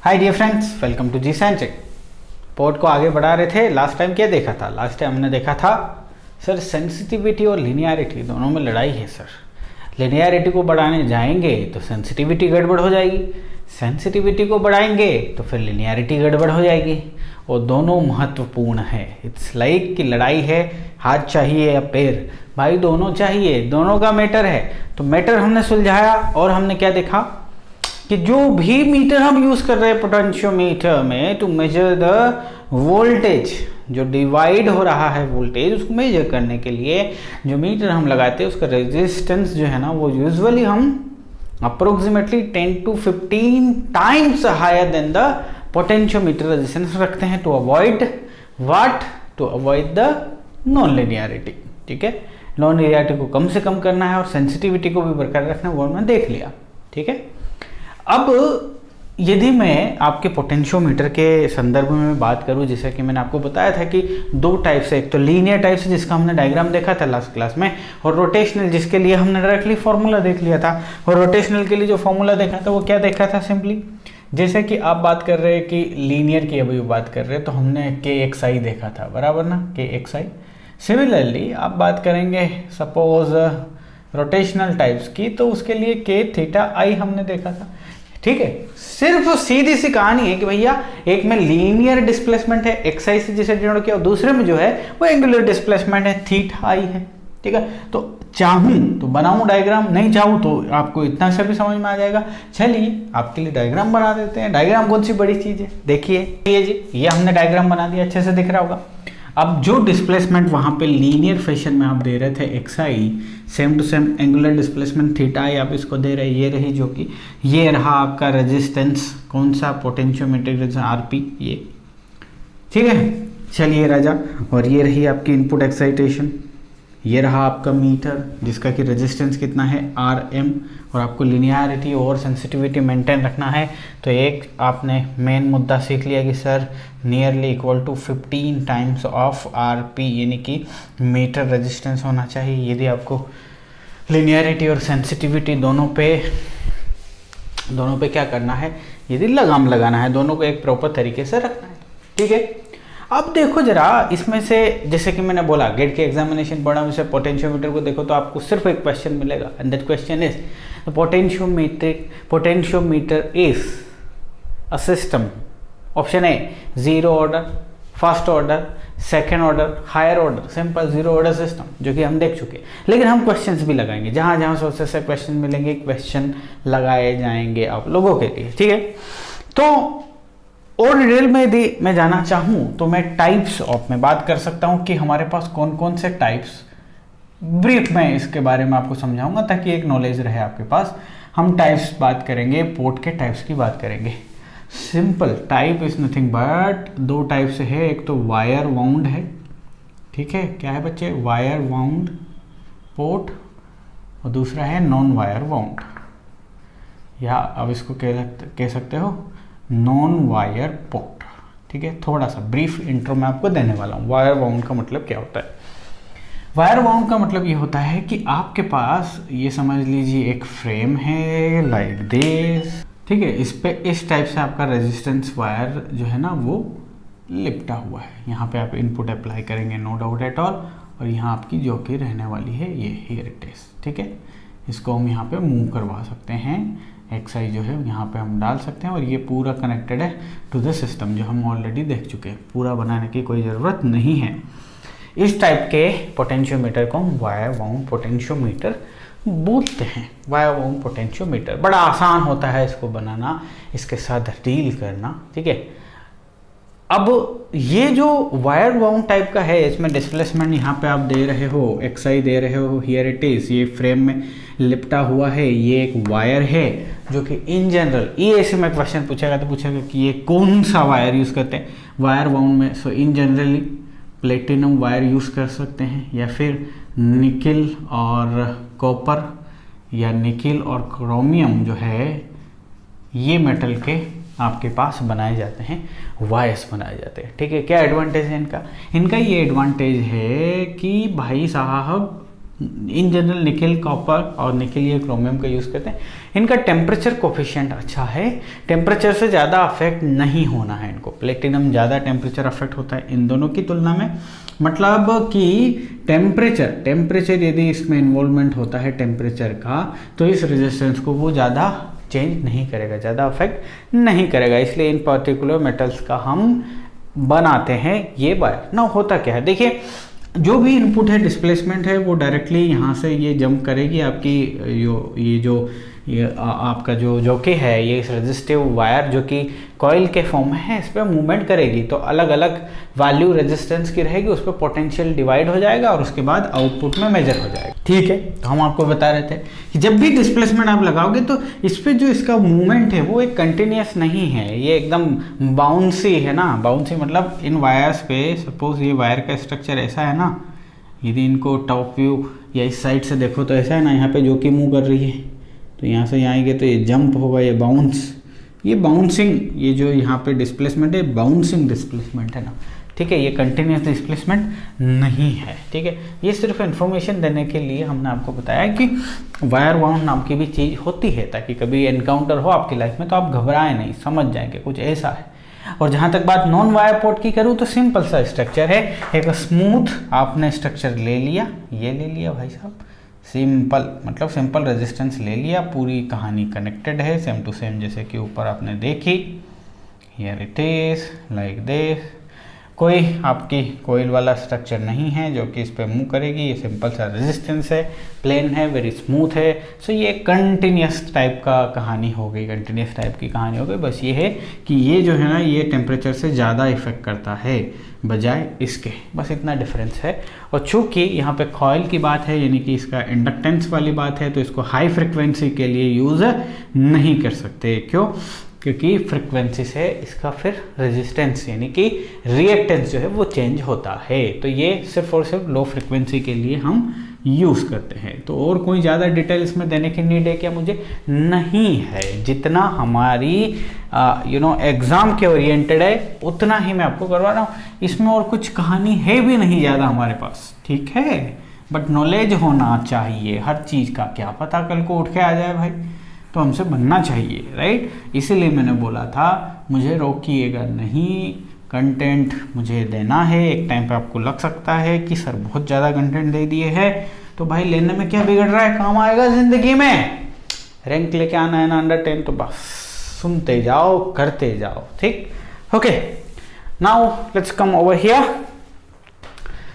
Hi dear friends, welcome to G scientific. Port को आगे बढ़ा रहे थे। लास्ट टाइम क्या देखा था? लास्ट टाइम हमने देखा था सर सेंसिटिविटी और लिनियरिटी दोनों में लड़ाई है सर। लिनियरिटी को बढ़ाने जाएंगे तो सेंसिटिविटी गड़बड़ हो जाएगी, सेंसिटिविटी को बढ़ाएंगे तो फिर लिनियरिटी गड़बड़ हो जाएगी। और दोनों महत्वपूर्ण है। इट्स लाइक कि लड़ाई है, हाथ चाहिए या पैर, भाई दोनों चाहिए, दोनों का मैटर है। तो मैटर हमने सुलझाया और हमने क्या देखा कि जो भी मीटर हम यूज कर रहे हैं पोटेंशियोमीटर में टू मेजर द वोल्टेज, जो डिवाइड हो रहा है वोल्टेज, उसको मेजर करने के लिए जो मीटर हम लगाते हैं उसका रेजिस्टेंस जो है ना वो यूजुअली हम approximately 10 to 15 times higher than the potentiometer resistance रखते हैं to avoid what, to avoid the non linearity. ठीक है, नॉन लिनियरिटी को कम से कम करना है और सेंसिटिविटी को भी बरकरार रखना है, वो हमने देख लिया। ठीक है, अब यदि मैं आपके पोटेंशियोमीटर के संदर्भ में बात करूं, जैसा कि मैंने आपको बताया था कि दो टाइप से, एक तो लीनियर टाइप से जिसका हमने डायग्राम देखा था लास्ट क्लास में, और रोटेशनल जिसके लिए हमने डायरेक्टली फॉर्मूला देख लिया था। और रोटेशनल के लिए जो फॉर्मूला देखा था वो क्या देखा था? सिंपली जैसे कि आप बात कर रहे हैं कि लीनियर की अभी बात कर रहे हैं तो हमने के एक्स आई देखा था, बराबर ना, के एक्स आई। सिमिलरली आप बात करेंगे सपोज रोटेशनल टाइप्स की, तो उसके लिए के थीटा आई हमने देखा था। ठीक है, सिर्फ सीधी सी कहानी है कि भैया एक में लीनियर डिस्प्लेसमेंट है एक्स आई से जिसे डिनोट किया, और दूसरे में जो है वो एंगुलर डिस्प्लेसमेंट है थीटा आई है। ठीक है, तो चाहूं तो बनाऊं डायग्राम, नहीं चाहूं तो आपको इतना से भी समझ में आ जाएगा। चलिए आपके लिए डायग्राम बना देते हैं। डायग्राम कौन सी बड़ी चीज है, देखिए ये जी, ये हमने डायग्राम बना दिया, अच्छे से दिख रहा होगा। अब जो डिस्प्लेसमेंट वहां पे लीनियर फैशन में आप दे रहे थे X I, same to same angular displacement theta I आप इसको दे रहे हैं, ये रही, जो कि ये रहा आपका रेजिस्टेंस, कौन सा, पोटेंशियोमीटर रेजिस्टेंस आरपी, ये। ठीक है, चलिए राजा, और ये रही आपकी इनपुट एक्साइटेशन, ये रहा आपका मीटर जिसका कि रेजिस्टेंस कितना है आर एम, और आपको लिनियरिटी और सेंसिटिविटी मेंटेन रखना है। तो एक आपने मेन मुद्दा सीख लिया कि sir nearly equal to 15 times of R P, यानी कि मीटर रेजिस्टेंस होना चाहिए यदि आपको लिनियरिटी और सेंसिटिविटी दोनों पे क्या करना है, यदि लगाम लगाना है, दोनों को एक प्रॉपर तरीके से रखना है। ठीक है, अब देखो जरा इसमें से, जैसे कि मैंने बोला गेट के एग्जामिनेशन बोर्ड में से पोटेंशियोमीटर को देखो तो आपको सिर्फ एक क्वेश्चन मिलेगा, and that question is potentiometer is a system, option A zero order, first order, second order, higher order, simple zero order system, जो कि हम देख चुके हैं। लेकिन हम क्वेश्चंस भी लगाएंगे, जहां जहां सोर्सेस से क्वेश्चन मिलेंगे क्वेश्चन लगाए जाएंगे आप लोगों के लिए। ठीक है, तो और डिटेल में यदि मैं जाना चाहूँ तो मैं टाइप्स ऑफ में बात कर सकता हूँ कि हमारे पास कौन कौन से टाइप्स, ब्रीफ में इसके बारे में आपको समझाऊंगा ताकि एक नॉलेज रहे आपके पास। हम टाइप्स बात करेंगे, पोर्ट के टाइप्स की बात करेंगे। Simple type is nothing but दो टाइप से है, एक तो वायर वाउंड है, ठीक है, क्या है बच्चे, वायर वाउंड पोर्ट, और दूसरा है नॉन वायर वाउंड, या अब इसको कह सकते हो नॉन वायर पोर्ट। ठीक है, थोड़ा सा ब्रीफ इंट्रो मैं आपको देने वाला हूँ। वायर वाउंड का मतलब क्या होता है? वायर वाउंड का मतलब ये होता है कि आपके पास, ये समझ लीजिए एक फ्रेम है लाइक दिस, ठीक है, इस पे इस टाइप से आपका रेजिस्टेंस वायर जो है ना वो लिपटा हुआ है। यहाँ पे आप इनपुट अप्लाई करेंगे, नो डाउट एट ऑल, और यहाँ आपकी जो कि रहने वाली है ये हियर इट इज। ठीक है, इसको हम यहाँ पे मूव करवा सकते हैं, एक्स आई जो है यहाँ पे हम डाल सकते हैं, और ये पूरा कनेक्टेड है टू द सिस्टम, जो हम ऑलरेडी देख चुके हैं, पूरा बनाने की कोई ज़रूरत नहीं है। इस टाइप के पोटेंशियोमीटर को हम वायर वाउंड पोटेंशियोमीटर बोलते हैं। वायर वाउंड पोटेंशियोमीटर बड़ा आसान होता है इसको बनाना, इसके साथ डील करना। ठीक है, अब ये जो वायर वाउंड टाइप का है, इसमें डिस्प्लेसमेंट यहाँ पे आप दे रहे हो, एक्स आई दे रहे हो, हियर इट इज, ये फ्रेम में लिपटा हुआ है, ये एक वायर है जो कि इन जनरल, ये ऐसे में क्वेश्चन पूछेगा तो पूछेगा कि ये कौन सा वायर यूज़ करते हैं वायर वाउंड में। So in generally platinum wire use कर सकते हैं, या फिर निकिल और कॉपर, या निकिल और क्रोमियम जो है ये मेटल के आपके पास बनाए जाते हैं, वायर्स बनाए जाते हैं। ठीक है, क्या एडवांटेज है इनका? इनका ये एडवांटेज है कि भाई साहब इन जनरल निकेल कॉपर और निकेल या क्रोमियम का यूज़ करते हैं। इनका टेम्परेचर कोफिशिएंट अच्छा है, टेम्परेचर से ज़्यादा अफेक्ट नहीं होना है इनको। प्लेटिनम ज़्यादा टेम्परेचर अफेक्ट होता है इन दोनों की तुलना में, मतलब कि टेम्परेचर यदि इसमें इन्वॉल्वमेंट होता है टेम्परेचर का, तो इस रेजिस्टेंस को वो ज़्यादा चेंज नहीं करेगा, ज़्यादा अफेक्ट नहीं करेगा। इसलिए इन पर्टिकुलर मेटल्स का हम बनाते हैं ये वायर। ना होता क्या है, देखिए जो भी इनपुट है डिस्प्लेसमेंट है वो डायरेक्टली यहाँ से ये जंप करेगी आपकी ये आपका जो कि है ये रेजिस्टिव वायर जो कि कॉइल के फॉर्म में है, इस पर मूवमेंट करेगी। तो अलग अलग वैल्यू रेजिस्टेंस की रहेगी, उस पर पोटेंशियल डिवाइड हो जाएगा और उसके बाद आउटपुट में मेजर हो जाएगा। ठीक है, तो हम आपको बता रहे थे कि जब भी डिस्प्लेसमेंट आप लगाओगे तो इस पर जो इसका मूवमेंट है वो एक कंटिन्यूस नहीं है, ये एकदम बाउंसी है ना। बाउंसी मतलब इन वायर्स पे सपोज ये वायर का स्ट्रक्चर ऐसा है ना, यदि इनको टॉप व्यू या इस साइड से देखो तो ऐसा है ना, यहाँ पे जो कि मूव कर रही है तो यहाँ से यहाँ आएंगे तो ये जंप होगा, ये बाउंस, ये बाउंसिंग, ये जो यहाँ पे डिस्प्लेसमेंट है बाउंसिंग डिस्प्लेसमेंट है ना। ठीक है, ये कंटिन्यूस डिस्प्लेसमेंट नहीं है। ठीक है, ये सिर्फ इन्फॉर्मेशन देने के लिए हमने आपको बताया कि वायर बाउंड नाम की भी चीज़ होती है, ताकि कभी एनकाउंटर हो आपकी लाइफ में तो आप घबराएं नहीं, समझ जाएंगे कुछ ऐसा है। और जहाँ तक बात नॉन वायर पोर्ट की करूँ तो सिंपल सा स्ट्रक्चर है, एक स्मूथ आपने स्ट्रक्चर ले लिया, ये ले लिया भाई साहब, सिंपल मतलब सिंपल रेजिस्टेंस ले लिया, पूरी कहानी कनेक्टेड है सेम टू सेम जैसे कि ऊपर आपने देखी। Here it is like this, कोई आपकी कोयल वाला स्ट्रक्चर नहीं है जो कि इस पे मूव करेगी, ये सिंपल सा रेजिस्टेंस है, प्लेन है, वेरी स्मूथ है। सो ये कंटिन्यूस टाइप का कहानी हो गई, कंटिन्यूस टाइप की कहानी हो गई। बस ये है कि ये जो है ना ये टेम्परेचर से ज़्यादा इफेक्ट करता है बजाय इसके, बस इतना डिफरेंस है। और चूंकि यहाँ पे कॉइल की बात है यानी कि इसका इंडक्टेंस वाली बात है, तो इसको हाई फ्रिक्वेंसी के लिए यूज़ नहीं कर सकते। क्यों? क्योंकि फ्रिक्वेंसी से इसका फिर रेजिस्टेंस यानी कि रिएक्टेंस जो है वो चेंज होता है। तो ये सिर्फ और सिर्फ लो फ्रिक्वेंसी के लिए हम यूज़ करते हैं। तो और कोई ज़्यादा डिटेल इसमें देने की नीड है क्या मुझे? नहीं है। जितना हमारी एग्ज़ाम के ओरिएंटेड है उतना ही मैं आपको करवा रहा हूँ, इसमें और कुछ कहानी है भी नहीं ज़्यादा हमारे पास। ठीक है, बट नॉलेज होना चाहिए हर चीज़ का, क्या पता कल को उठ के आ जाए भाई, तो हमसे बनना चाहिए, राइट। इसीलिए मैंने बोला था मुझे रोकिएगा नहीं, कंटेंट मुझे देना है। एक टाइम पे आपको लग सकता है कि सर बहुत ज़्यादा कंटेंट दे दिए है, तो भाई लेने में क्या बिगड़ रहा है, काम आएगा ज़िंदगी में। रैंक लेके आना है ना अंडर 10, तो बस सुनते जाओ करते जाओ, ठीक। Okay, now let's come over here.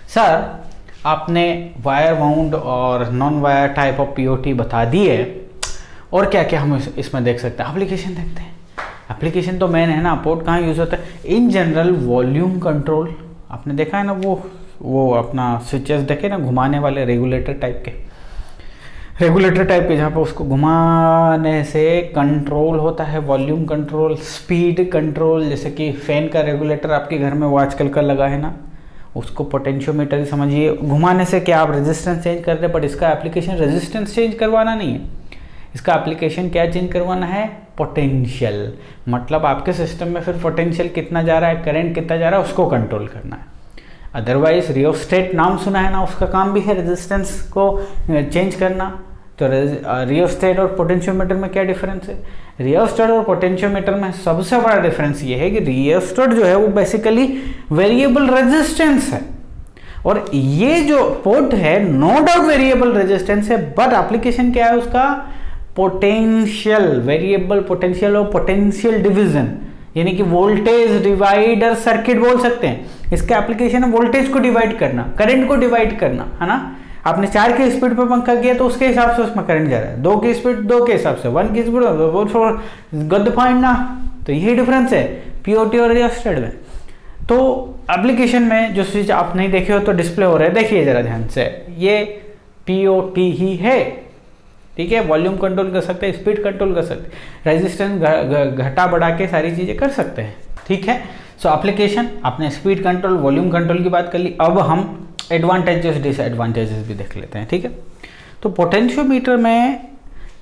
Sir आपने वायर बाउंड और non wire type of POT बता दी है, और क्या क्या हम इसमें देख सकते हैं? एप्लीकेशन देखते हैं। एप्लीकेशन तो मेन है ना, पोर्ट कहाँ यूज़ होता है? इन जनरल वॉल्यूम कंट्रोल, आपने देखा है ना वो अपना स्विचेस देखे ना घुमाने वाले, रेगुलेटर टाइप के, जहाँ पे उसको घुमाने से कंट्रोल होता है, वॉल्यूम कंट्रोल, स्पीड कंट्रोल। जैसे कि फैन का रेगुलेटर आपके घर में वो आजकल का लगा है ना, उसको पोटेंशियोमीटर ही समझिए। घुमाने से क्या आप रेजिस्टेंस चेंज कर रहे हैं, बट इसका एप्लीकेशन रेजिस्टेंस चेंज करवाना नहीं है, इसका एप्लीकेशन क्या चेंज करवाना है? पोटेंशियल। मतलब आपके सिस्टम में फिर पोटेंशियल कितना जा रहा है, करंट कितना जा रहा है, उसको कंट्रोल करना है। अदरवाइज रियोस्टेट नाम सुना है ना, उसका काम भी है रेजिस्टेंस को चेंज करना। तो रियोस्टेट और पोटेंशियोमीटर में क्या डिफरेंस है? रियोस्टेट और पोटेंशियोमीटर में सबसे बड़ा डिफरेंस ये है कि रियोस्टेट जो है वो बेसिकली वेरिएबल रेजिस्टेंस है, और ये जो पोर्ट है नो डाउट वेरिएबल रेजिस्टेंस है, बट एप्लीकेशन क्या है उसका? पोटेंशियल, वेरिएबल पोटेंशियल और पोटेंशियल डिवीजन, यानी कि वोल्टेज डिवाइडर सर्किट बोल सकते हैं। इसका एप्लीकेशन है वोल्टेज को डिवाइड करना, करंट को डिवाइड करना, है ना। आपने 4 की स्पीड पर पंखा किया तो उसके हिसाब से उसमें करंट जा रहा है, 2 की स्पीड 2 के हिसाब से, 1 की स्पीड गद पॉइंट ना। तो यही डिफरेंस है पीओटी और रियोस्टेट में। तो एप्लीकेशन में जो स्विच आप नहीं देखे हो तो डिस्प्ले हो रहा है, देखिए जरा ध्यान से, ये पीओटी ही है, ठीक है। वॉल्यूम कंट्रोल कर सकते हैं, स्पीड कंट्रोल कर सकते हैं, रेजिस्टेंस घटा बढ़ा के सारी चीज़ें कर सकते हैं, ठीक है। सो एप्लीकेशन आपने स्पीड कंट्रोल, वॉल्यूम कंट्रोल की बात कर ली, अब हम एडवांटेजेस डिसएडवांटेजेस भी देख लेते हैं, ठीक है। तो पोटेंशियोमीटर में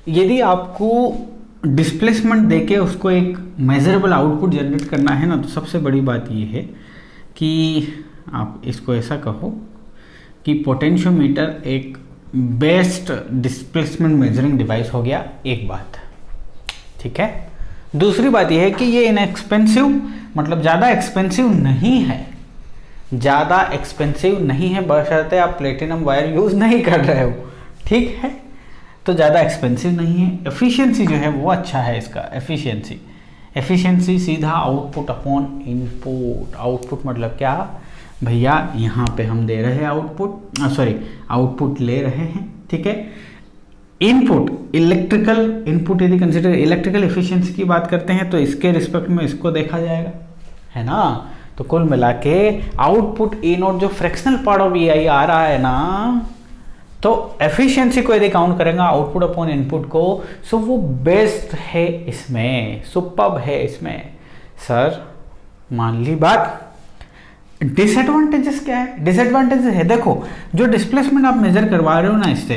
यदि आपको डिस्प्लेसमेंट देके उसको एक मेजरेबल आउटपुट जनरेट करना है ना, तो सबसे बड़ी बात ये है कि आप इसको ऐसा कहो कि पोटेंशियोमीटर एक बेस्ट डिस्प्लेसमेंट मेजरिंग डिवाइस हो गया एक बात, ठीक है। दूसरी बात यह है कि ये इनएक्सपेंसिव, मतलब ज़्यादा एक्सपेंसिव नहीं है, ज़्यादा एक्सपेंसिव नहीं है, बशर्ते आप प्लेटिनम वायर यूज़ नहीं कर रहे हो, ठीक है। तो ज़्यादा एक्सपेंसिव नहीं है। एफिशिएंसी जो है वो अच्छा है इसका, एफिशिएंसी सीधा आउटपुट अपॉन इनपुट। आउटपुट मतलब क्या भैया, यहाँ पे हम दे रहे हैं आउटपुट, आउटपुट ले रहे हैं, ठीक है। इनपुट इलेक्ट्रिकल इनपुट, यदि कंसिडर इलेक्ट्रिकल एफिशिएंसी की बात करते हैं तो इसके रिस्पेक्ट में इसको देखा जाएगा, है ना। तो कुल मिला के आउटपुट ई नोट जो फ्रैक्शनल पार्ट ऑफ ई आई आ रहा है ना, तो एफिशिएंसी को यदि काउंट करेंगे आउटपुट अपॉन इनपुट को, सो वो बेस्ट है इसमें, सुपर्ब है इसमें। सर मान ली बात, डिसएडवांटेजेस क्या है? डिसएडवांटेजेस है, देखो जो डिस्प्लेसमेंट आप मेजर करवा रहे हो ना इससे,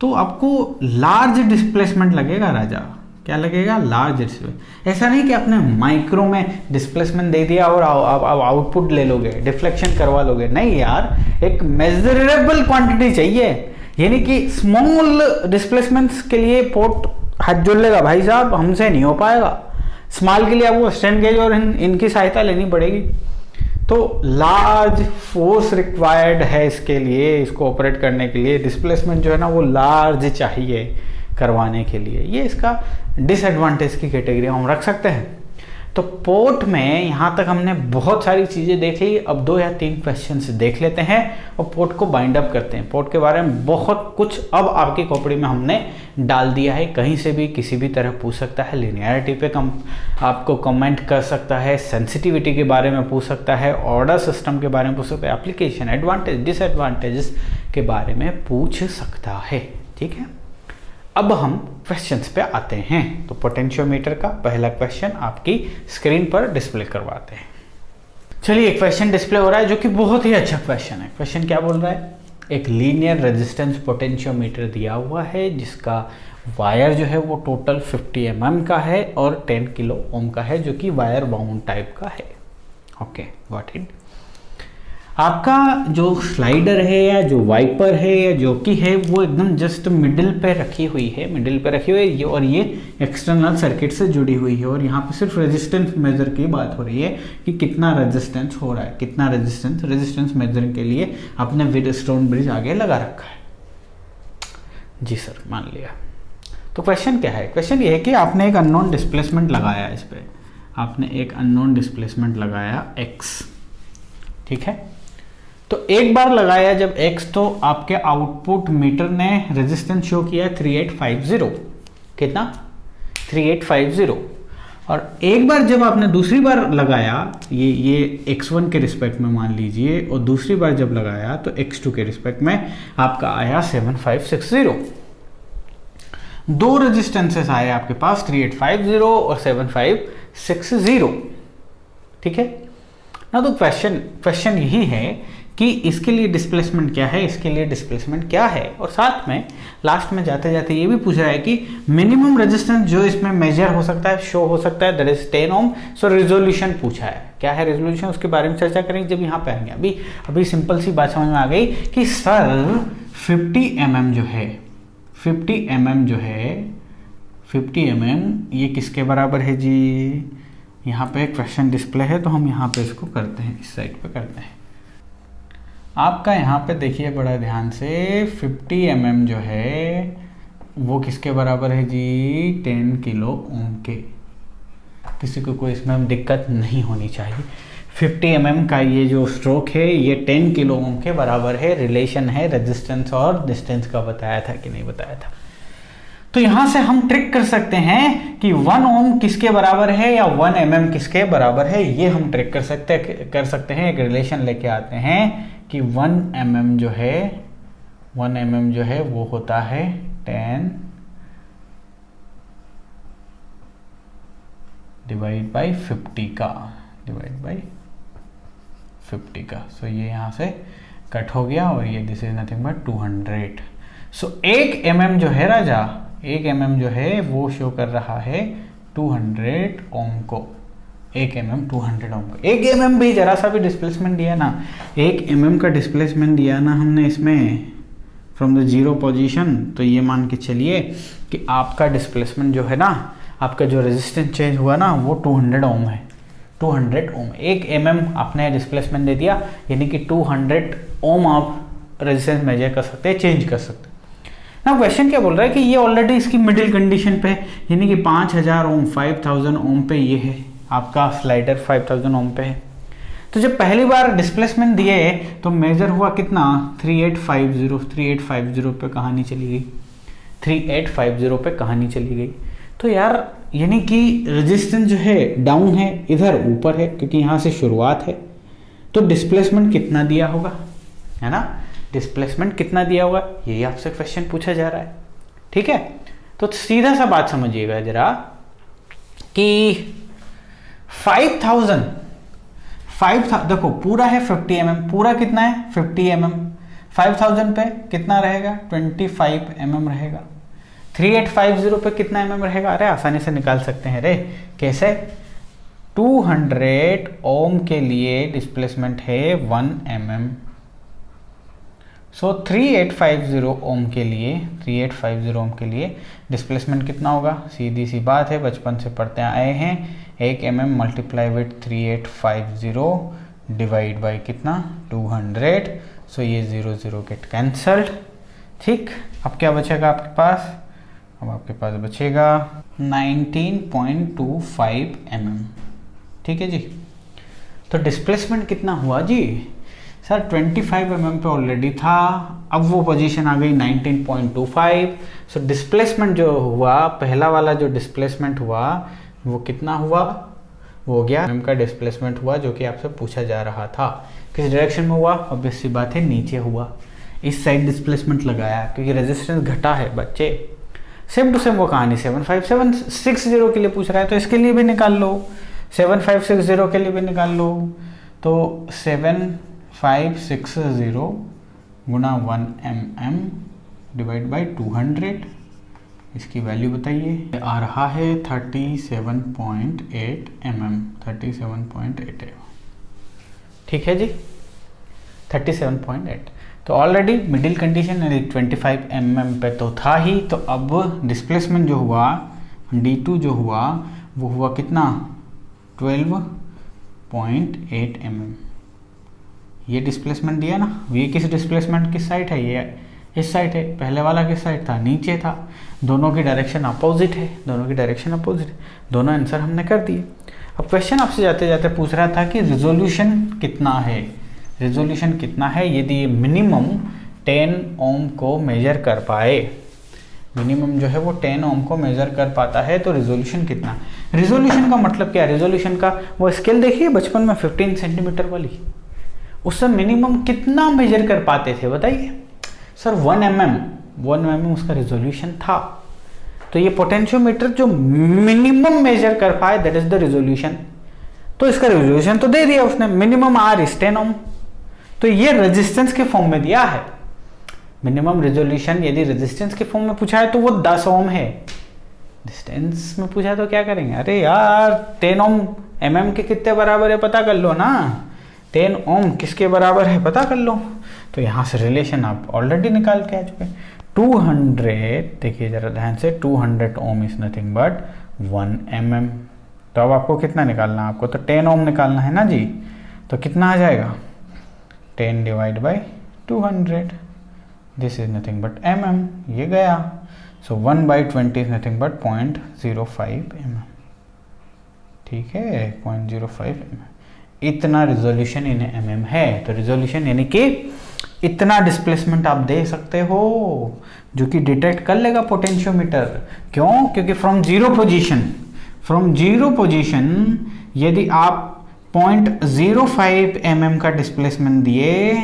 तो आपको लार्ज डिस्प्लेसमेंट लगेगा राजा। क्या लगेगा? Large displacement. ऐसा नहीं कि आपने माइक्रो में डिस्प्लेसमेंट दे दिया और आप आउटपुट ले लोगे, डिफ्लेक्शन करवा लोगे, नहीं यार, एक मेजरेबल क्वांटिटी चाहिए। यानी कि स्मॉल डिस्प्लेसमेंट्स के लिए पोर्ट हाथ जोड़ लेगा भाई साहब, हमसे नहीं हो पाएगा। स्मॉल के लिए आपको स्ट्रेन गेज और इनकी सहायता लेनी पड़ेगी। तो लार्ज फोर्स रिक्वायर्ड है इसके लिए, इसको ऑपरेट करने के लिए डिस्प्लेसमेंट जो है ना वो लार्ज चाहिए करवाने के लिए। ये इसका डिसएडवांटेज की कैटेगरी हम रख सकते हैं। तो पोर्ट में यहाँ तक हमने बहुत सारी चीज़ें देख ली। अब 2 या 3 क्वेश्चंस देख लेते हैं और पोर्ट को बाइंड अप करते हैं। पोर्ट के बारे में बहुत कुछ अब आपकी खोपड़ी में हमने डाल दिया है, कहीं से भी किसी भी तरह पूछ सकता है। लिनियरिटी पे आपको कमेंट कर सकता है, सेंसिटिविटी के बारे में पूछ सकता है, ऑर्डर सिस्टम के बारे में पूछ सकता है, एप्लीकेशन एडवांटेज डिसएडवांटेजेस के बारे में पूछ सकता है, ठीक है। अब हम क्वेश्चंस पे आते हैं। तो पोटेंशियोमीटर का पहला क्वेश्चन आपकी स्क्रीन पर डिस्प्ले करवाते हैं। चलिए क्वेश्चन डिस्प्ले हो रहा है जो कि बहुत ही अच्छा क्वेश्चन है। क्वेश्चन क्या बोल रहा है? एक लीनियर रेजिस्टेंस पोटेंशियोमीटर दिया हुआ है जिसका वायर जो है वो टोटल 50 mm का है और 10 किलो ओम का है, जो कि वायर बाउंड टाइप का है। Okay, got it. आपका जो स्लाइडर है या जो वाइपर है या जॉकी है वो एकदम जस्ट मिडिल पे रखी हुई है, और ये एक्सटर्नल सर्किट से जुड़ी हुई है। और यहाँ पे सिर्फ रेजिस्टेंस मेजर की बात हो रही है कि कितना रेजिस्टेंस हो रहा है, कितना रेजिस्टेंस मेजरिंग के लिए आपने व्हीटस्टोन ब्रिज आगे लगा रखा है। जी सर, मान लिया। तो क्वेश्चन क्या है? क्वेश्चन ये है कि आपने एक अननोन डिस्प्लेसमेंट लगाया, इस पर आपने एक अननोन डिस्प्लेसमेंट लगाया x, ठीक है। तो एक बार लगाया जब x, तो आपके आउटपुट मीटर ने रेजिस्टेंस शो किया 3850। कितना? 3850। और एक बार जब आपने दूसरी बार लगाया, ये x1 के रिस्पेक्ट में मान लीजिए, और दूसरी बार जब लगाया तो x2 के रिस्पेक्ट में आपका आया 7560। 2 रेजिस्टेंसेस आए आपके पास, 3850 और 7560, ठीक है ना। तो क्वेश्चन यही है कि इसके लिए डिस्प्लेसमेंट क्या है, इसके लिए डिस्प्लेसमेंट क्या है, और साथ में लास्ट में जाते जाते ये भी पूछ रहा है कि मिनिमम रेजिस्टेंस जो इसमें मेजर हो सकता है, शो हो सकता है, that is 10 ohm. So resolution पूछा है, क्या है रेजोल्यूशन, उसके बारे में चर्चा करेंगे जब यहाँ पे आएंगे। अभी सिंपल सी बात समझ में आ गई कि सर 50 mm जो है 50 mm ये किसके बराबर है जी? यहाँ पे क्वेश्चन डिस्प्ले है तो हम यहाँ पे इसको करते हैं, इस साइड पे करते हैं। आपका यहाँ पे देखिए बड़ा ध्यान से, 50 mm जो है वो किसके बराबर है जी? 10 किलो ओम के। किसी को कोई इसमें दिक्कत नहीं होनी चाहिए। 50 mm का ये जो स्ट्रोक है ये 10 किलो ओम के बराबर है। रिलेशन है रेजिस्टेंस और डिस्टेंस का, बताया था कि नहीं बताया था? तो यहां से हम ट्रिक कर सकते हैं कि 1 ओम किसके बराबर है या 1 mm किसके बराबर है, ये हम ट्रिक कर सकते हैं। एक रिलेशन लेके आते हैं कि 1 mm जो है वो होता है 10 डिवाइड बाई 50 का। सो ये यहां से कट हो गया और ये this is nothing but 200। So 1 mm जो है राजा, 1 mm जो है वो शो कर रहा है 200 ओम को। 1 mm 200 ओम को। 1 mm भी जरा सा भी डिस्प्लेसमेंट दिया ना, 1 mm का डिस्प्लेसमेंट दिया ना हमने इसमें, फ्रॉम द जीरो पोजीशन, तो ये मान के चलिए कि आपका डिस्प्लेसमेंट जो है ना, आपका जो रेजिस्टेंस चेंज हुआ ना वो 200 ओम है। 200 ओम, 1 mm आपने डिस्प्लेसमेंट दे दिया, यानी कि 200 ओम आप रेजिस्टेंस मेजर कर सकते हैं, चेंज कर सकते हैं ना। क्वेश्चन क्या बोल रहा है कि ये ऑलरेडी इसकी मिडिल कंडीशन पे है, यानी कि 5000 ओम 5000 ओम पे ये है आपका स्लाइडर 5000 ओम पे है। तो जब पहली बार डिस्प्लेसमेंट दिए तो मेजर हुआ कितना 3850 पे कहानी चली गई, 3850 पे कहानी चली गई। तो यार यानी कि रेजिस्टेंस जो है डाउन है, इधर ऊपर है क्योंकि यहाँ से शुरुआत है। तो डिस्प्लेसमेंट कितना दिया होगा, है ना, डिस्प्लेसमेंट कितना दिया होगा, यही आपसे क्वेश्चन पूछा जा रहा है। ठीक है, तो सीधा सा बात समझिएगा जरा कि 5000 देखो पूरा है 50 mm, पूरा कितना है 50 mm, 5000 पे कितना रहेगा 25 mm रहेगा, 3850 पे कितना mm रहेगा, अरे आसानी से निकाल सकते हैं रे, कैसे, 200 ओम के लिए डिस्प्लेसमेंट है 1 mm, सो 3850 ओम के लिए 3850 ओम के लिए डिस्प्लेसमेंट कितना होगा, सीधी सी बात है, बचपन से पढ़ते आए हैं, 1 mm multiply with 3850 divide by कितना 200, सो ये 0 0 गेट कैंसल्ड। ठीक, अब क्या बचेगा आपके पास, अब आपके पास बचेगा 19.25 mm। ठीक है जी, तो डिस्प्लेसमेंट कितना हुआ जी सर 25 mm पे ऑलरेडी था, अब वो पोजीशन आ गई 19.25। सो डिस्प्लेसमेंट जो हुआ, पहला वाला जो डिस्प्लेसमेंट हुआ वो कितना हुआ, वो हो गया mm का डिस्प्लेसमेंट हुआ, जो कि आपसे पूछा जा रहा था। किस डायरेक्शन में हुआ, ऑब्वियस सी बात है नीचे हुआ, इस साइड डिस्प्लेसमेंट लगाया क्योंकि रेजिस्टेंस घटा है बच्चे। सेम टू सेम वो कहानी 75760 के लिए पूछ रहा है, तो इसके लिए भी निकाल लो, 7560 के लिए भी निकाल लो, तो 7560 गुना 1 mm डिवाइड बाई 200, इसकी वैल्यू बताइए, आ रहा है 37.8 mm, 37.8 mm। ठीक है जी, 37.8। तो ऑलरेडी मिडिल कंडीशन 25 mm पे तो था ही, तो अब डिस्प्लेसमेंट जो हुआ D2 जो हुआ वो हुआ कितना 12.8 mm। ये डिस्प्लेसमेंट दिया ना, ये किस डिस्प्लेसमेंट किस साइड है, ये इस साइड है, पहले वाला किस साइड था, नीचे था, दोनों की डायरेक्शन अपोजिट है, दोनों की डायरेक्शन अपोजिट है, दोनों आंसर हमने कर दिए। अब क्वेश्चन आपसे जाते जाते पूछ रहा था कि रिजोल्यूशन कितना है, रिजोल्यूशन कितना है, यदि ये मिनिमम 10 ओम को मेजर कर पाए, मिनिमम जो है वो 10 ओम को मेजर कर पाता है, तो रिजोल्यूशन कितना, रिजोल्यूशन का मतलब क्या, रिजोल्यूशन का वो स्केल देखिए बचपन में 15 सेंटीमीटर वाली, उससे मिनिमम कितना मेजर कर पाते थे बताइए सर, 1 mm उसका रिजोल्यूशन था। तो ये पोटेंशियोमीटर जो मिनिमम मेजर कर पाए दैट इज द रिजोल्यूशन, तो इसका रिजोल्यूशन तो दे दिया उसने, मिनिमम R इज 10 ओम, तो ये रेजिस्टेंस के फॉर्म में दिया है। मिनिमम रिजोल्यूशन यदि रेजिस्टेंस के फॉर्म में पूछा है तो वो 10 ओम है, डिस्टेंस में पूछा तो क्या करेंगे, अरे यार 10 ओम mm के कितने बराबर है पता कर लो ना, 10 ओम किसके बराबर है पता कर लो, तो यहाँ से रिलेशन आप ऑलरेडी निकाल के आ चुके। 200 देखिए जरा ध्यान से, 200 ओम इज नथिंग बट 1 mm, तो अब आपको कितना निकालना है, आपको तो 10 ओम निकालना है ना जी, तो कितना आ जाएगा 10 divide by 200, this is nothing but mm, ये गया, सो 1/20 इज नथिंग बट 0.05 mm। ठीक है 0.05 mm, इतना रिजोल्यूशन इन mm है, तो रिजोल्यूशन यानी कि इतना डिस्प्लेसमेंट आप दे सकते हो जो कि डिटेक्ट कर लेगा पोटेंशियोमीटर। क्यों, क्योंकि फ्रॉम जीरो पोजीशन यदि आप 0.05 mm का डिस्प्लेसमेंट दिए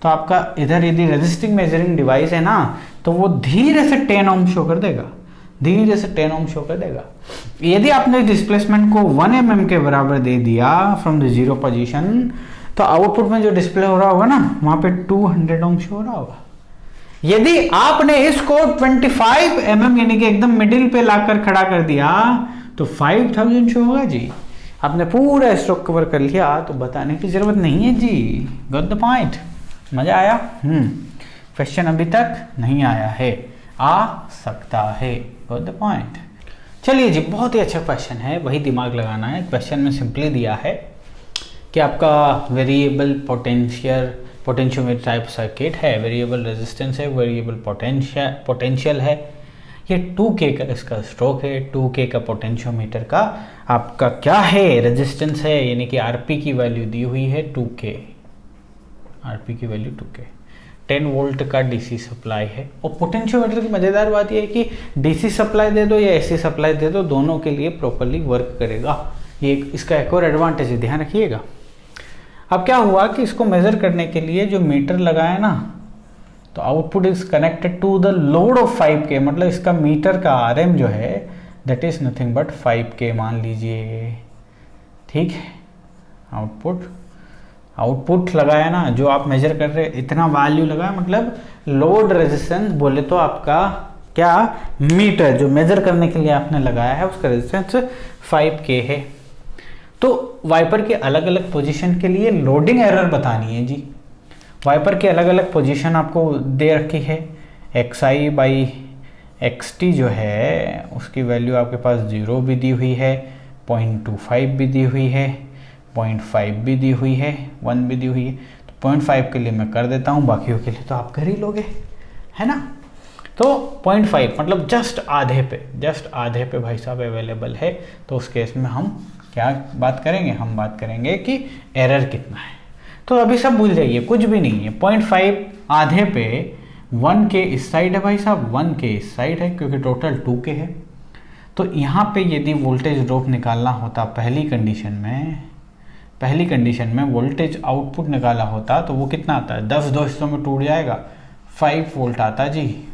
तो आपका इधर यदि रेजिस्टिंग मेजरिंग डिवाइस है ना, तो वो धीरे से 10 ओम शो कर देगा, धीरे से 10 ओम शो कर देगा। यदि आपने डिस्प्लेसमेंट को 1 mm के बराबर दे दिया फ्रॉम द जीरो पोजीशन, तो आउटपुट में जो डिस्प्ले हो रहा होगा ना वहां पे 200 ओम शो हो रहा होगा। यदि आपने इसको 25 mm यानी कि एकदम मिडिल पे लाकर खड़ा कर दिया तो 5000 शो होगा जी। आपने पूरा स्ट्रोक कवर कर लिया तो बताने की जरूरत नहीं है जी, गॉट द पॉइंट, मजा आया। क्वेश्चन अभी तक नहीं आया है, आ सकता है। Got the point. चलिए जी, बहुत ही अच्छा क्वेश्चन है, वही दिमाग लगाना है। क्वेश्चन में सिंपली दिया है कि आपका वेरिएबल पोटेंशियोमीटर टाइप सर्किट है, वेरिएबल रेजिस्टेंस है, वेरिएबल पोटेंशियल है, ये 2K का इसका स्ट्रोक है, 2K का पोटेंशियोमीटर का आपका क्या है, रेजिस्टेंस है, यानी कि RP की वैल्यू दी हुई है 2K, RP की वैल्यू 2K, 10 वोल्ट का DC सप्लाई है। और पोटेंशियोमीटर की मज़ेदार बात यह है कि DC सप्लाई दे दो या AC सप्लाई दे दो, दोनों के लिए प्रॉपरली वर्क करेगा। ये इसका एक और एडवांटेज है, ध्यान रखिएगा। अब क्या हुआ कि इसको मेज़र करने के लिए जो मीटर लगाया ना, तो output is connected to the load of 5K, मतलब इसका मीटर का RM जो है that is nothing but 5K मान लीजिए, ठीक है। आउटपुट लगाया ना, जो आप मेजर कर रहे हैं इतना वैल्यू लगाया, मतलब लोड रेजिस्टेंस बोले तो आपका क्या, मीटर जो मेजर करने के लिए आपने लगाया है उसका रेजिस्टेंस 5K है। तो वाइपर के अलग अलग पोजीशन के लिए लोडिंग एरर बतानी है जी। वाइपर की अलग अलग पोजीशन आपको दे रखी है, XI/XT जो है उसकी वैल्यू आपके पास 0 भी दी हुई है, 0.25 भी दी हुई है, 0.5 भी दी हुई है, 1 भी दी हुई है। तो 0.5 के लिए मैं कर देता हूँ, बाकियों के लिए तो आप कर ही लोगे, है ना। तो 0.5 मतलब जस्ट आधे पे भाई साहब अवेलेबल है। तो उस केस में हम क्या बात करेंगे, हम बात करेंगे कि एरर कितना है। तो अभी सब भूल जाइए, कुछ भी नहीं है। 0.5 आधे पे 1K इस साइड है भाई साहब, 1K इस साइड है, क्योंकि टोटल 2K है। तो यहाँ पे यदि वोल्टेज ड्रॉप निकालना होता पहली कंडीशन में वोल्टेज आउटपुट निकाला होता तो वो कितना आता है, 10 दो हिस्सों में टूट जाएगा, 5 वोल्ट आता जी,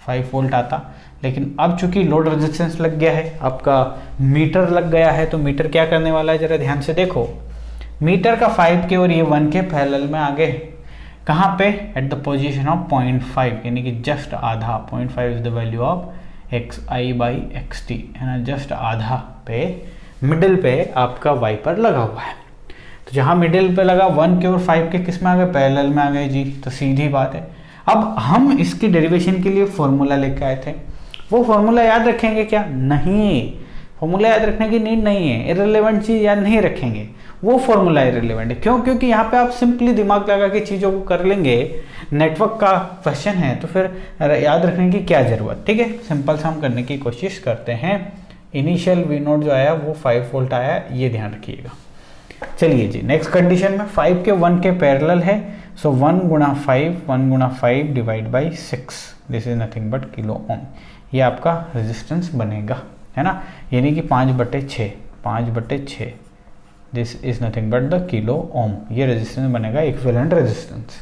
5 वोल्ट आता। लेकिन अब चूंकि लोड रेजिस्टेंस लग गया है, आपका मीटर लग गया है, तो मीटर क्या करने वाला है, जरा ध्यान से देखो। मीटर का 5K और ये 1K पैरेलल में आ गए, कहाँ पे, एट द पोजीशन ऑफ 0.5, यानी कि जस्ट आधा। 0.5 is the value of XI/XT, है ना, जस्ट आधा पे, मिडिल पे आपका वाइपर लगा हुआ है। तो जहाँ मिडिल पे लगा 1K और 5K किस में आ गए, पैरेलल में आ गए जी। तो सीधी बात है। अब हम इसकी डेरिवेशन के लिए फॉर्मूला लेकर आए थे, वो फॉर्मूला याद रखेंगे क्या, नहीं, फॉर्मूला याद रखने की नीड नहीं है, इररिलेवेंट चीज याद नहीं रखेंगे, वो फॉर्मूला इररिलेवेंट है। क्यों, क्योंकि यहाँ पे आप सिंपली दिमाग लगा के चीज़ों को कर लेंगे। नेटवर्क का क्वेश्चन है तो फिर याद रखने की क्या ज़रूरत, ठीक है। सिंपल सा हम करने की कोशिश करते हैं। इनिशियल V0 जो आया वो 5 वोल्ट आया, ये ध्यान रखिएगा। चलिए जी, नेक्स्ट कंडीशन में 5K 1K पैरेलल है, सो 1 × 5 divide by 6, this is nothing but kilo ohm. ये आपका रेजिस्टेंस बनेगा, है ना, यानी कि 5/6, this is nothing but the kilo ohm. ये रेजिस्टेंस बनेगा, इक्विवेलेंट रेजिस्टेंस।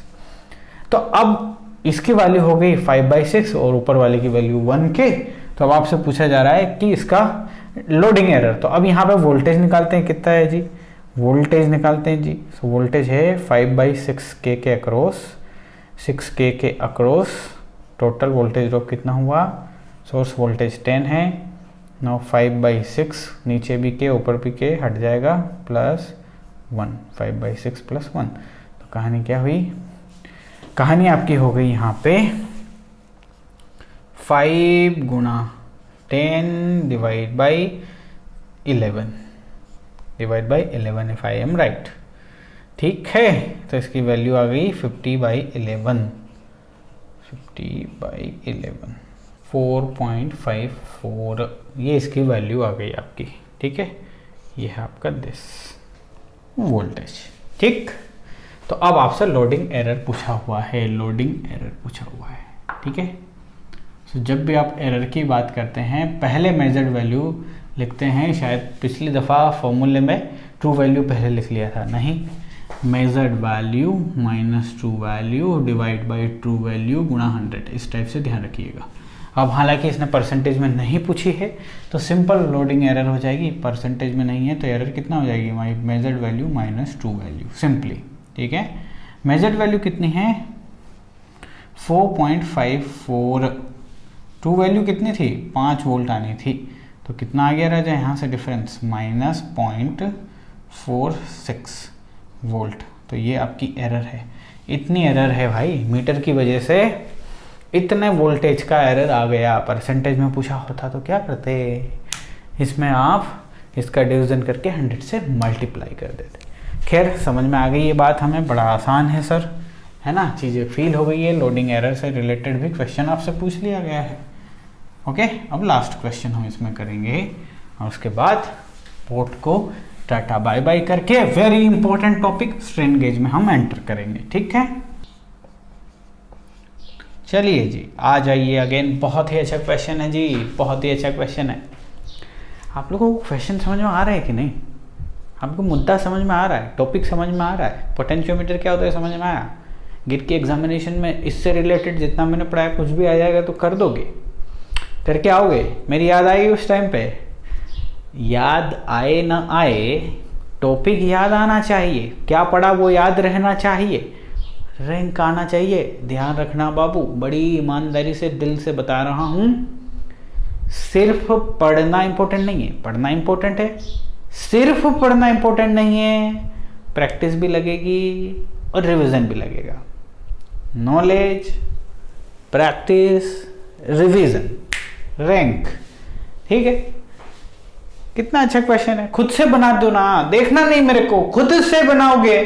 तो अब इसकी वैल्यू हो गई 5/6 और ऊपर वाले की वैल्यू 1K। तो अब आपसे पूछा जा रहा है कि इसका लोडिंग एरर। तो अब यहाँ पे वोल्टेज निकालते हैं, कितना है जी, वोल्टेज निकालते हैं जी। सो वोल्टेज है 5/6K के अक्रॉस, 6K के अक्रॉस। टोटल वोल्टेज ड्रॉप कितना हुआ, सोर्स वोल्टेज 10 है, नाउ 5/6, नीचे भी K ऊपर भी K हट जाएगा, +1, 5/6 + 1। तो कहानी क्या हुई, कहानी आपकी हो गई यहाँ पे 5 × 10 divide by 11 if I am right, ठीक है। तो इसकी वैल्यू आ गई 50/11, 4.54, ये इसकी वैल्यू आ गई आपकी, ठीक है। ये है आपका दिस वोल्टेज, ठीक। तो अब आपसे लोडिंग एरर पूछा हुआ है, ठीक है। तो जब भी आप एरर की बात करते हैं पहले मेजर्ड वैल्यू लिखते हैं, शायद पिछली दफ़ा फॉर्मूले में ट्रू वैल्यू पहले लिख लिया था, नहीं, measured value minus true value divide by true value × 100, इस टाइप से ध्यान रखिएगा। अब हालांकि इसने परसेंटेज में नहीं पूछी है तो सिंपल लोडिंग एरर हो जाएगी, परसेंटेज में नहीं है तो एरर कितना हो जाएगी, measured value minus true value, simply, ठीक है। मेजर्ड वैल्यू कितनी है, 4.54, ट्रू वैल्यू कितनी थी, 5 वोल्ट आनी थी, तो कितना आ गया राजा यहाँ से डिफरेंस, -0.46 वोल्ट। तो ये आपकी एरर है। इतनी एरर है भाई, मीटर की वजह से इतने वोल्टेज का एरर आ गया। परसेंटेज में पूछा होता तो क्या करते, इसमें आप इसका डिवीजन करके 100 से मल्टीप्लाई कर देते। खैर समझ में आ गई ये बात हमें, बड़ा आसान है सर, है ना, चीज़ें फील हो गई है। लोडिंग एरर से रिलेटेड भी क्वेश्चन आपसे पूछ लिया गया है। ओके, अब लास्ट क्वेश्चन हम इसमें करेंगे और उसके बाद पोर्ट को टाटा बाय बाय करके very important topic strain gauge में हम एंटर करेंगे। ठीक है, चलिए जी आ जाइए अगेन। बहुत ही अच्छा क्वेश्चन है जी, बहुत ही अच्छा क्वेश्चन है। आप लोगों को क्वेश्चन समझ में आ रहा है कि नहीं? आपको मुद्दा समझ में आ रहा है, टॉपिक समझ में आ रहा है, पोटेंशियोमीटर क्या होता है समझ में आया? गिट की एग्जामिनेशन में इससे रिलेटेड जितना मैंने पढ़ाया कुछ भी आ जाएगा तो कर दोगे, करके आओगे। मेरी याद आई उस टाइम पे, याद आए ना आए टॉपिक याद आना चाहिए, क्या पढ़ा वो याद रहना चाहिए, रैंक आना चाहिए। ध्यान रखना बाबू, बड़ी ईमानदारी से दिल से बता रहा हूँ, सिर्फ पढ़ना इंपॉर्टेंट नहीं है, पढ़ना इंपॉर्टेंट है, सिर्फ पढ़ना इंपॉर्टेंट नहीं है, प्रैक्टिस भी लगेगी और रिवीजन भी लगेगा। Knowledge, practice, revision, rank. ठीक है, कितना अच्छा क्वेश्चन है। खुद से बना दो ना, देखना नहीं मेरे को, खुद से बनाओगे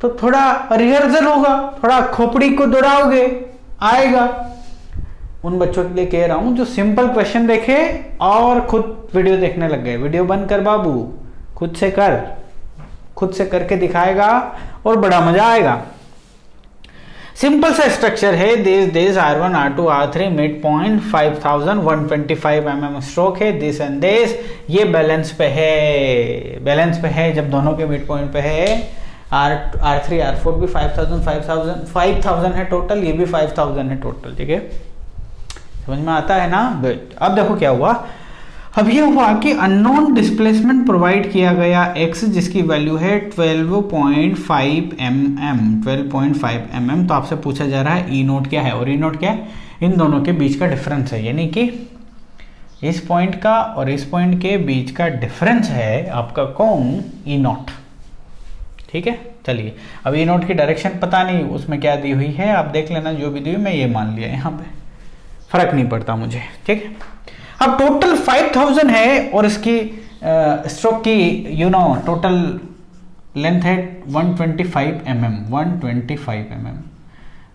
तो थोड़ा रिहर्सल होगा, थोड़ा खोपड़ी को दौड़ाओगे, आएगा। उन बच्चों के लिए कह रहा हूं जो सिंपल क्वेश्चन देखे और खुद वीडियो देखने लग गए। वीडियो बंद कर बाबू, खुद से कर, खुद से करके दिखाएगा और बड़ा मजा आएगा। सिंपल सा स्ट्रक्चर है, this R1 R2 R3 mid point 5125 mm stroke है, दिस एंड दिस। ये बैलेंस पे है, बैलेंस पे है जब दोनों के मिड पॉइंट पे है। R3 R4 भी 5000 है टोटल, ये भी 5000 है टोटल। ठीक है, समझ में आता है ना? गुड। अब देखो क्या हुआ, अब ये हुआ कि अननोन डिस्प्लेसमेंट प्रोवाइड किया गया x जिसकी वैल्यू है 12.5 mm। तो आपसे पूछा जा रहा है ई नोट क्या है, और ई नोट क्या है? इन दोनों के बीच का डिफरेंस है, यानी कि इस पॉइंट का और इस पॉइंट के बीच का डिफरेंस है आपका कौन? ई नोट। ठीक है, चलिए अब ई नोट की डायरेक्शन पता नहीं उसमें क्या दी हुई है, आप देख लेना, जो भी दी हुई मैं ये मान लिया, यहाँ पे फर्क नहीं पड़ता मुझे। ठीक है, अब टोटल 5000 है और इसकी स्ट्रोक की टोटल लेंथ है 125 mm।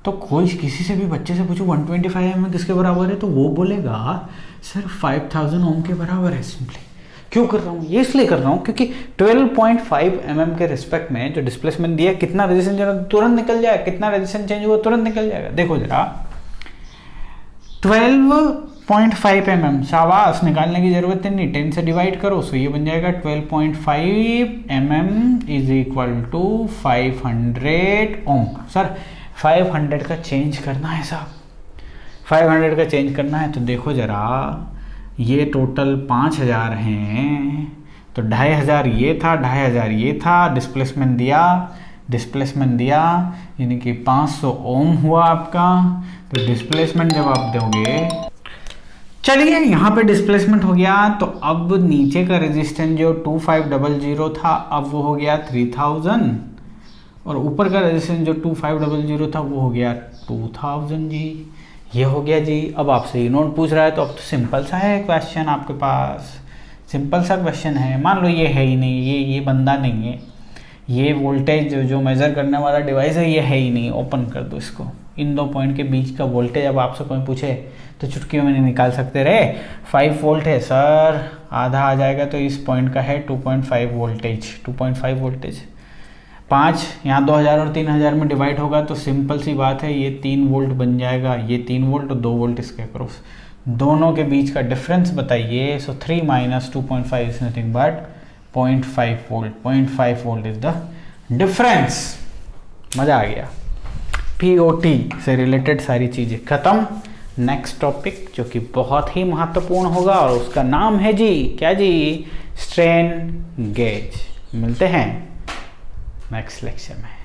तो कोई किसी से भी बच्चे से पूछो 125 mm किसके बराबर है, तो वो बोलेगा सर 5000 ओम के बराबर है। सिंपली क्यों कर रहा हूँ, ये इसलिए कर रहा हूँ क्योंकि 12.5 mm के रिस्पेक्ट में जो डिस्प्लेसमेंट दिया, कितना रेजिस्टेंस तुरंत निकल जाएगा, कितना रेजिस्टेंस चेंज हुआ तुरंत निकल जाएगा। देखो जरा 12.5 mm, शाबाश, निकालने की जरूरत नहीं, 10 से डिवाइड करो, सो ये बन जाएगा 12.5 mm is equal to 500 ohm. Sir 500 का चेंज करना है साहब, 500 का चेंज करना है, तो देखो जरा ये टोटल 5000 हैं, तो 2500 ये था, 2500 ये था, डिस्प्लेसमेंट दिया यानी कि 500 ओम हुआ आपका। तो डिस्प्लेसमेंट जब आप दोगे, चलिए यहाँ पे डिस्प्लेसमेंट हो गया, तो अब नीचे का रेजिस्टेंस जो 2500 था अब वो हो गया 3000, और ऊपर का रेजिस्टेंस जो 2500 था वो हो गया 2000 जी। ये हो गया जी। अब आपसे ये नोट पूछ रहा है, तो अब तो सिंपल सा है क्वेश्चन आपके पास, सिंपल सा क्वेश्चन है। मान लो ये है ही नहीं, ये बंदा नहीं है, ये वोल्टेज जो मेज़र करने वाला डिवाइस है ये है ही नहीं, ओपन कर दो इसको। इन दो पॉइंट के बीच का वोल्टेज अब आपसे कोई पूछे तो चुटकियों में नहीं निकाल सकते रे। 5 वोल्ट है सर, आधा आ जाएगा तो इस पॉइंट का है 2.5 वोल्टेज, 2.5 वोल्टेज। 5 यहाँ 2000 और 3000 में डिवाइड होगा तो सिंपल सी बात है, ये 3 वोल्ट बन जाएगा, ये 3 वोल्ट और 2 वोल्ट इसके अक्रॉस। दोनों के बीच का डिफरेंस बताइए। सो 3 - 2.5 is nothing but 0.5 volt. 0.5 volt is the difference. मज़ा आ गया। POT से रिलेटेड सारी चीज़ें खत्म। नेक्स्ट टॉपिक जो कि बहुत ही महत्वपूर्ण होगा और उसका नाम है जी, क्या जी? Strain gauge. मिलते हैं नेक्स्ट लेक्चर में।